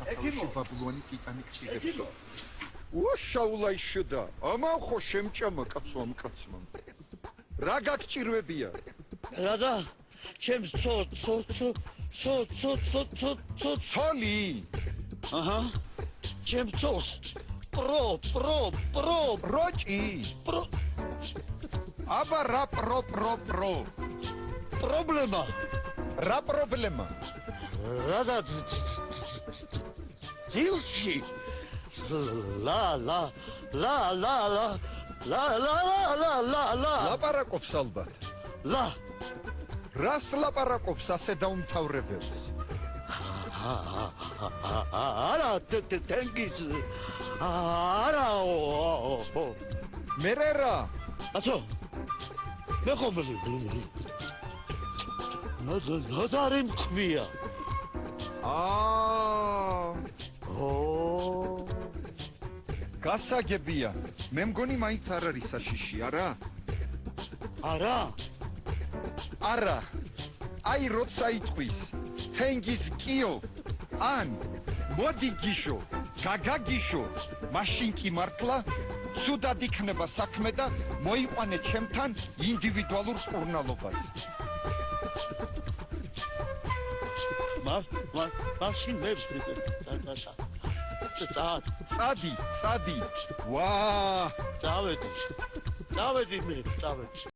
საფალში ბაბლონი ტიტანიკს იღებსო. უშაულა ისუდა. ამან ხო შემჭამა კაცო ამ კაცმა. რა გაგჭირვებია? რადა? ჩემს ცოლი. აჰა. ჩემს ცოლს. Pro. როჭი. აბა რა pro. პრობლემა. რა პრობლემა? რადა? ძილში. La. ლაპარაკობს ალბათ. La. რას ლაპარაკობს ასე დაუმთავრებელს? არა, თენგის. არა. მერე რა? აცო. მე ხომ ნადარი მქვია. გასაგებია. მე მგონი მაინც არ არის საშიში, არა? არა. აი როცა იტყვის თენგის კიო ან მოდი გიშო, გაგაგიშო, მაშინ კი მართლა ცუდად იქნება საქმე და მოიყვანე ჩემთან ინდივიდუალურ კურნალობას. მაშინ მე წადი. ვა! წავედი მე.